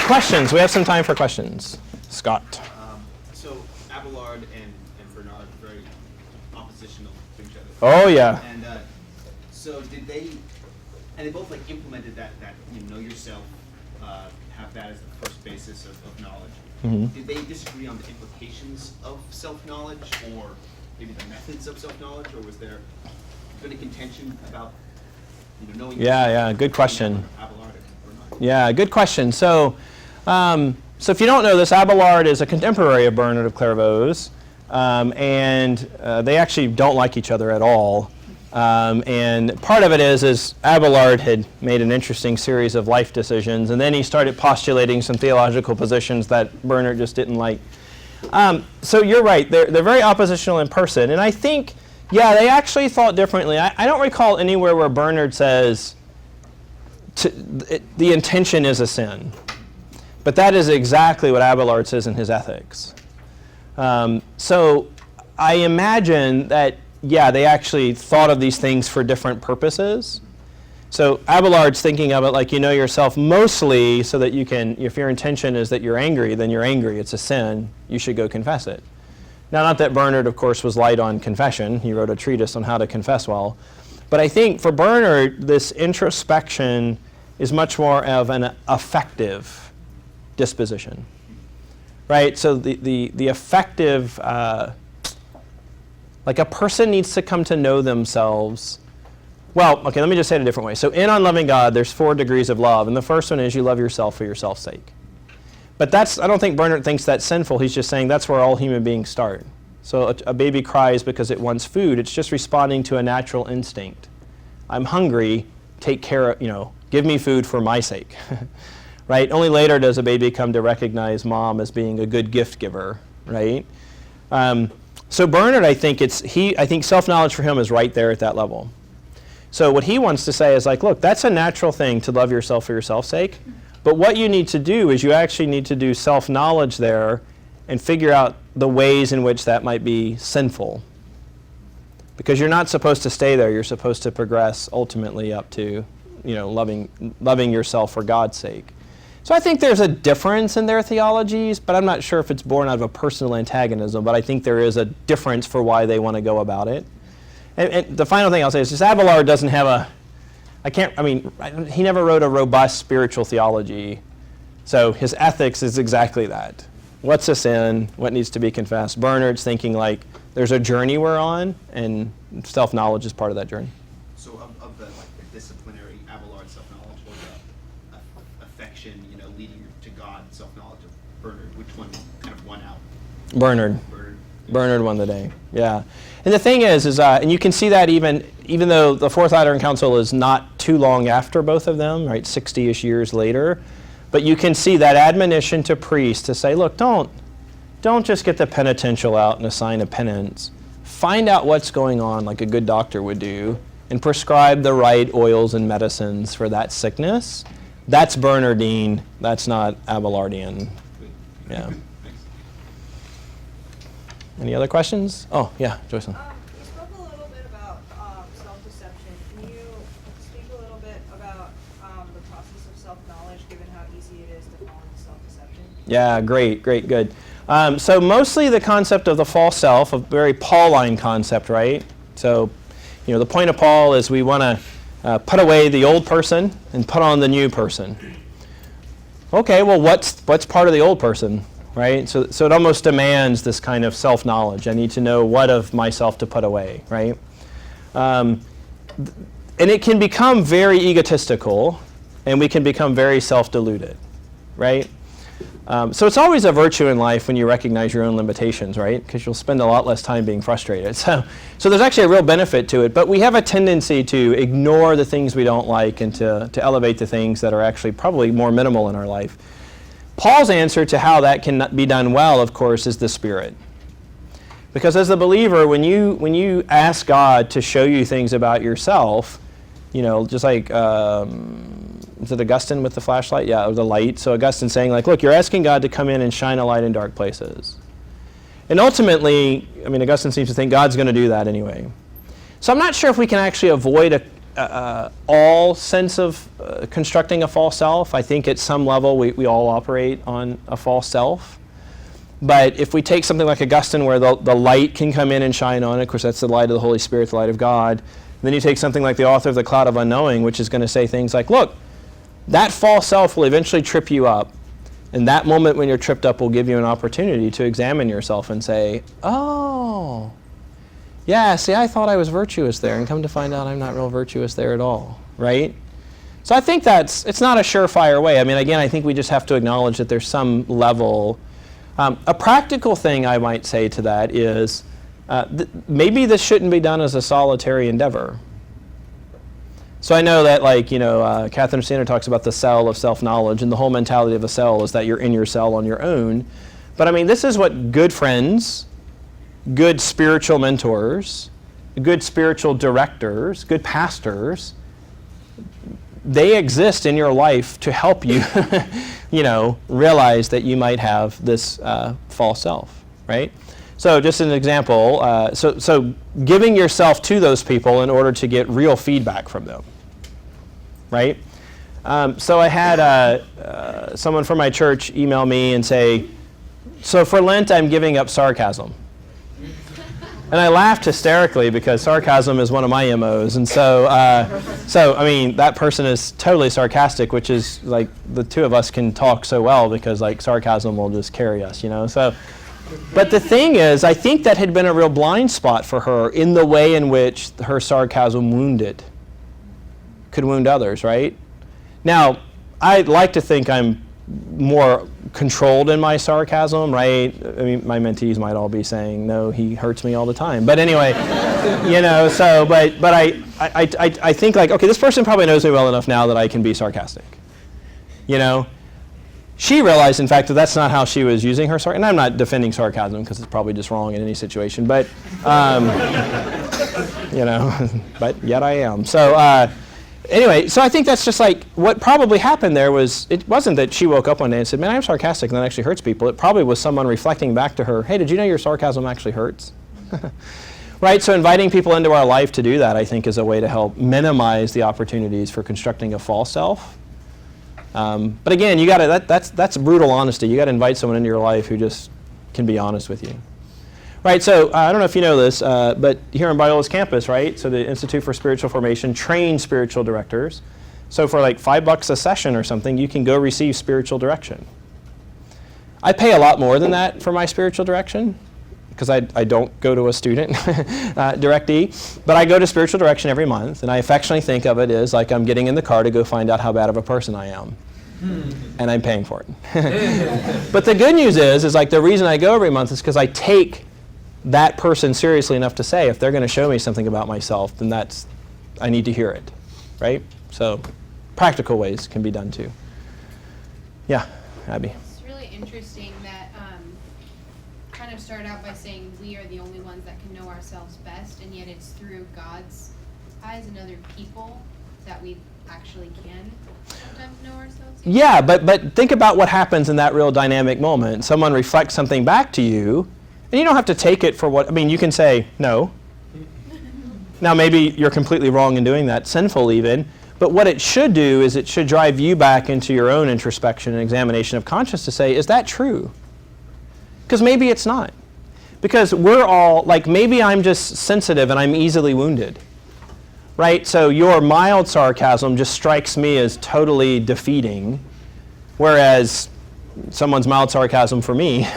A: Questions? We have some time for questions. Scott.
B: So Abelard and Bernard are very oppositional to each other.
A: Oh yeah.
B: And so did they? And they both like implemented that you know yourself, have that as the first basis of knowledge.
A: Mm-hmm.
B: Did they disagree on the implications of self-knowledge, or maybe the methods of self-knowledge, or was there been a contention about knowing?
A: Yeah. Good question.
B: Abelard and Bernard.
A: Yeah, good question. So if you don't know this, Abelard is a contemporary of Bernard of Clairvaux, and they actually don't like each other at all. And part of it is Abelard had made an interesting series of life decisions, and then he started postulating some theological positions that Bernard just didn't like. So you're right, they're very oppositional in person, and I think, yeah, they actually thought differently. I don't recall anywhere where Bernard says the intention is a sin. But that is exactly what Abelard says in his Ethics. So I imagine that, yeah, they actually thought of these things for different purposes. So Abelard's thinking of it like you know yourself mostly so that you can, if your intention is that you're angry, then you're angry. It's a sin. You should go confess it. Now, not that Bernard, of course, was light on confession. He wrote a treatise on how to confess well. But I think for Bernard, this introspection is much more of an affective disposition, right? So the affective, like a person needs to come to know themselves. Well, okay, let me just say it a different way. So in On Loving God, there's 4 degrees of love, and the first one is you love yourself for yourself's sake. But I don't think Bernard thinks that's sinful. He's just saying that's where all human beings start. So a baby cries because it wants food. It's just responding to a natural instinct. I'm hungry, take care of, give me food for my sake. Right? Only later does a baby come to recognize mom as being a good gift giver, right? So Bernard, I think self-knowledge for him is right there at that level. So what he wants to say is like, look, that's a natural thing to love yourself for yourself's sake. But what you need to do is you actually need to do self-knowledge there and figure out the ways in which that might be sinful. because you're not supposed to stay there. You're supposed to progress ultimately up to, loving yourself for God's sake. So I think there's a difference in their theologies, but I'm not sure if it's born out of a personal antagonism, but I think there is a difference for why they want to go about it. And the final thing I'll say is just Abelard doesn't have he never wrote a robust spiritual theology. So his ethics is exactly that. What's a sin? What needs to be confessed? Bernard's thinking like there's a journey we're on, and self-knowledge is part of that journey.
B: So of the disciplinary Abelard self-knowledge, or the affection, leading to God self-knowledge of Bernard, which one kind of won out?
A: Bernard. Bernard won the day. Yeah. And the thing is and you can see that even though the Fourth Lateran Council is not too long after both of them, right, 60-ish years later, but you can see that admonition to priests to say, look, don't just get the penitential out and a sign of penance. Find out what's going on like a good doctor would do and prescribe the right oils and medicines for that sickness. That's Bernardine. That's not Abelardian. Yeah. Any other questions? Oh, yeah, Joycelyn.
C: You spoke a little bit about self-deception. Can you speak a little bit about the process of self-knowledge, given how easy it is to fall into self-deception?
A: Yeah, great, good. So mostly the concept of the false self, a very Pauline concept, right? So, the point of Paul is we want to put away the old person and put on the new person. Okay, well, what's part of the old person? Right? So it almost demands this kind of self-knowledge. I need to know what of myself to put away, right? And it can become very egotistical, and we can become very self-deluded, right? So it's always a virtue in life when you recognize your own limitations, right? Because you'll spend a lot less time being frustrated. So there's actually a real benefit to it, but we have a tendency to ignore the things we don't like and to elevate the things that are actually probably more minimal in our life. Paul's answer to how that can be done well, of course, is the Spirit. Because as a believer, when you ask God to show you things about yourself, just like, is it Augustine with the flashlight? Yeah, or the light. So Augustine's saying, look, you're asking God to come in and shine a light in dark places. And ultimately, Augustine seems to think God's going to do that anyway. So I'm not sure if we can actually avoid all sense of constructing a false self. I think at some level we all operate on a false self. But if we take something like Augustine where the light can come in and shine on it, of course that's the light of the Holy Spirit, the light of God. And then you take something like the author of The Cloud of Unknowing, which is going to say things like, look, that false self will eventually trip you up. And that moment when you're tripped up will give you an opportunity to examine yourself and say, oh, yeah, see, I thought I was virtuous there, and come to find out I'm not real virtuous there at all, right? So I think it's not a surefire way. Again, I think we just have to acknowledge that there's some level. A practical thing I might say to that is maybe this shouldn't be done as a solitary endeavor. So I know that, Catherine Siena talks about the cell of self-knowledge, and the whole mentality of a cell is that you're in your cell on your own. But this is what good friends, good spiritual mentors, good spiritual directors, good pastors, they exist in your life to help you, realize that you might have this false self, right? So just an example, so giving yourself to those people in order to get real feedback from them, right? So I had someone from my church email me and say, so for Lent I'm giving up sarcasm. And I laughed hysterically because sarcasm is one of my MOs. And so that person is totally sarcastic, which is like the two of us can talk so well because sarcasm will just carry us, So, but the thing is, I think that had been a real blind spot for her in the way in which her sarcasm could wound others, right? Now, I'd like to think I'm more controlled in my sarcasm, right? My mentees might all be saying, no, he hurts me all the time. But anyway, so, but I think okay, this person probably knows me well enough now that I can be sarcastic. She realized, in fact, that that's not how she was using her sarcasm. And I'm not defending sarcasm because it's probably just wrong in any situation, but, but yet I am. So, anyway, so I think that's just what probably happened there was, it wasn't that she woke up one day and said, man, I'm sarcastic and that actually hurts people. It probably was someone reflecting back to her, hey, did you know your sarcasm actually hurts? Right, so inviting people into our life to do that, I think, is a way to help minimize the opportunities for constructing a false self. But again, you gotta, that's brutal honesty. You gotta invite someone into your life who just can be honest with you. Right, so I don't know if you know this, but here on Biola's campus, right, so the Institute for Spiritual Formation trains spiritual directors. So for like $5 a session or something, you can go receive spiritual direction. I pay a lot more than that for my spiritual direction, because I don't go to a student directee, but I go to spiritual direction every month, and I affectionately think of it as like I'm getting in the car to go find out how bad of a person I am, and I'm paying for it. But the good news is like the reason I go every month is because I take that person seriously enough to say, if they're going to show me something about myself, then I need to hear it, right? So practical ways can be done too. Yeah, Abby.
D: It's really interesting that kind of started out by saying we are the only ones that can know ourselves best, and yet it's through God's eyes and other people that we actually can sometimes know ourselves.
A: Yeah, but think about what happens in that real dynamic moment. Someone reflects something back to you, and you don't have to take it for what, I mean, you can say no. Now maybe you're completely wrong in doing that, sinful even, but what it should do is it should drive you back into your own introspection and examination of conscience to say, is that true? Because maybe it's not. Because we're all, like, maybe I'm just sensitive and I'm easily wounded. Right? So your mild sarcasm just strikes me as totally defeating, whereas someone's mild sarcasm for me,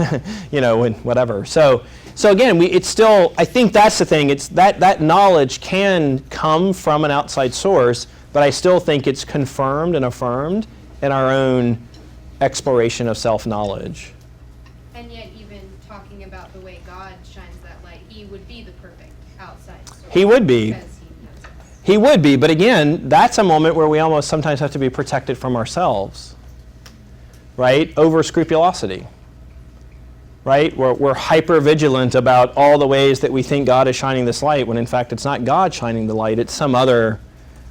A: you know, and whatever. So again, it's still, I think that's the thing, it's that knowledge can come from an outside source, but I still think it's confirmed and affirmed in our own exploration of self-knowledge.
D: And yet even talking about the way God shines that light, he would be the perfect outside source.
A: He would be.
D: Because he knows us.
A: He would be, but again, that's a moment where we almost sometimes have to be protected from ourselves, right? Over scrupulosity, right? We're hyper vigilant about all the ways that we think God is shining this light, when in fact it's not God shining the light, it's some other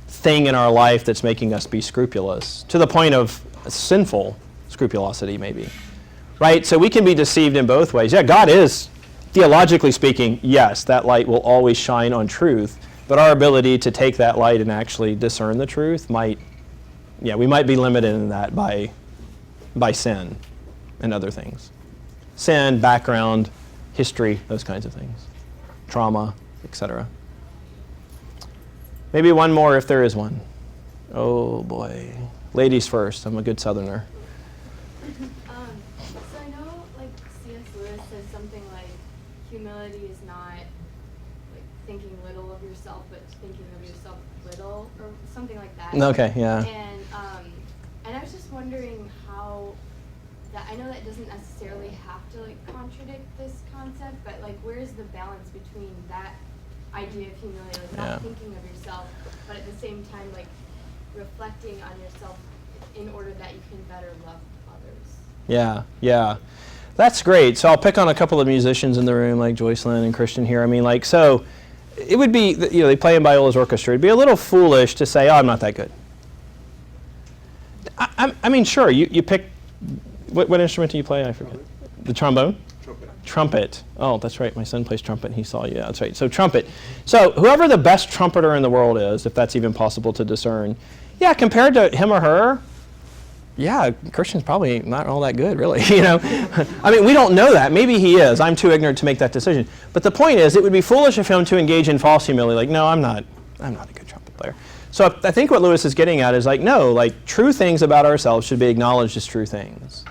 A: thing in our life that's making us be scrupulous, to the point of sinful scrupulosity maybe, right? So we can be deceived in both ways. Yeah, God is, theologically speaking, yes, that light will always shine on truth, but our ability to take that light and actually discern the truth we might be limited in that by sin and other things. Sin, background, history, those kinds of things. Trauma, etc. Maybe one more if there is one. Oh boy. Ladies first. I'm a good Southerner.
E: So I know, like, C.S. Lewis says something like, humility is not like thinking little of yourself, but thinking of yourself little, or something like that.
A: Okay, yeah.
E: And I was just wondering how that, I know that doesn't necessarily have to like contradict this concept, but like where's the balance between that idea of humility, like not thinking of yourself, but at the same time like reflecting on yourself in order that you can better love others.
A: Yeah. That's great. So I'll pick on a couple of musicians in the room, like Joycelyn and Christian here. I mean, like, so it would be, you know, they play in Biola's orchestra. It'd be a little foolish to say, oh, I'm not that good. I mean, sure, you pick, what instrument do you play? I forget. The trombone? Trumpet. Oh, that's right. My son plays trumpet and he saw you. Yeah, that's right. So trumpet. So whoever the best trumpeter in the world is, if that's even possible to discern, yeah, compared to him or her, yeah, Christian's probably not all that good, really. You know, I mean, we don't know that. Maybe he is. I'm too ignorant to make that decision. But the point is, it would be foolish of him to engage in false humility. Like, no, I'm not a good trumpet player. So I think what Lewis is getting at is like, no, like true things about ourselves should be acknowledged as true things.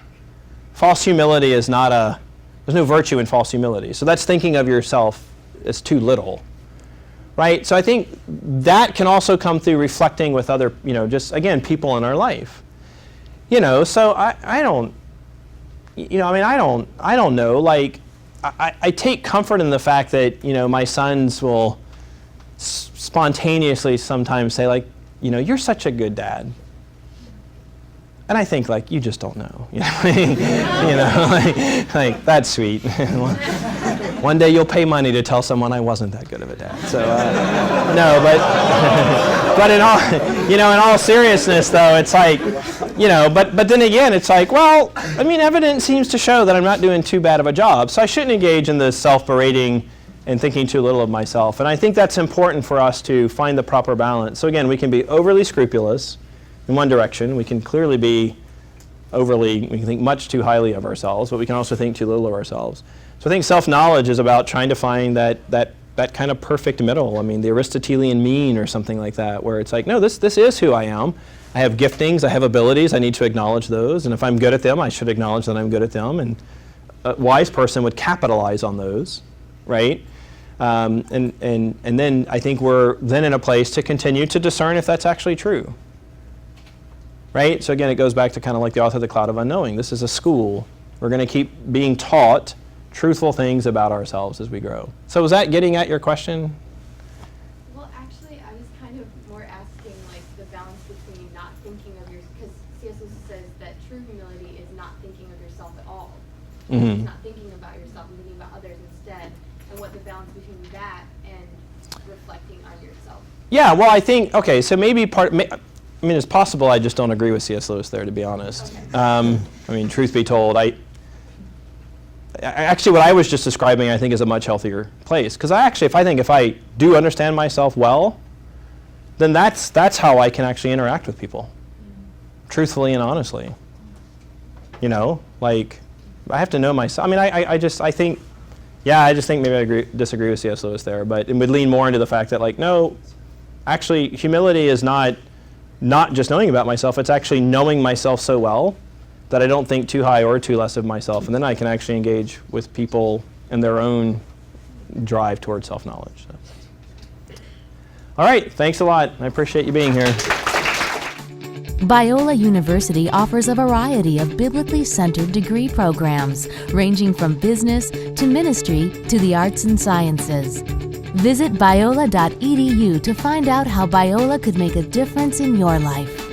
A: False humility is not there's no virtue in false humility. So that's thinking of yourself as too little, right? So I think that can also come through reflecting with other, you know, just again, people in our life. You know, so I don't, you know, I mean, I don't know, like, I take comfort in the fact that, you know, my sons will spontaneously sometimes say, like, you know, you're such a good dad. And I think, like, you just don't know. You know, you know, like that's sweet. One day you'll pay money to tell someone I wasn't that good of a dad. So, no, but in all, you know, in all seriousness, though, it's like, you know, but then again, it's like, well, I mean, evidence seems to show that I'm not doing too bad of a job, so I shouldn't engage in this self-berating and thinking too little of myself. And I think that's important for us to find the proper balance. So again, we can be overly scrupulous in one direction. We can clearly be we can think much too highly of ourselves, but we can also think too little of ourselves. So I think self-knowledge is about trying to find that kind of perfect middle. I mean, the Aristotelian mean or something like that, where it's like, no, this is who I am. I have giftings, I have abilities, I need to acknowledge those, and if I'm good at them, I should acknowledge that I'm good at them, and a wise person would capitalize on those, right? And then I think we're then in a place to continue to discern if that's actually true. Right? So again, it goes back to kind of like the author of The Cloud of Unknowing. This is a school. We're going to keep being taught truthful things about ourselves as we grow. So was that getting at your question?
E: Well, actually, I was kind of more asking like the balance between not thinking of because C.S. Lewis says that true humility is not thinking of yourself at all.
A: Mm-hmm.
E: It's not thinking about yourself and thinking about others instead, and what the balance between that and reflecting on yourself.
A: Yeah, well, I think, okay, so maybe I mean, it's possible I just don't agree with C.S. Lewis there, to be honest.
E: Okay.
A: I mean, truth be told, actually what I was just describing, I think, is a much healthier place. Because if I do understand myself well, then that's how I can actually interact with people, truthfully and honestly. You know, like, I have to know myself. I mean, I just think maybe I disagree with C.S. Lewis there, but it would lean more into the fact that, like, no, actually, humility is not just knowing about myself, it's actually knowing myself so well that I don't think too high or too less of myself, and then I can actually engage with people in their own drive towards self-knowledge. So. All right, thanks a lot. I appreciate you being here.
F: Biola University offers a variety of biblically centered degree programs, ranging from business to ministry to the arts and sciences. Visit biola.edu to find out how Biola could make a difference in your life.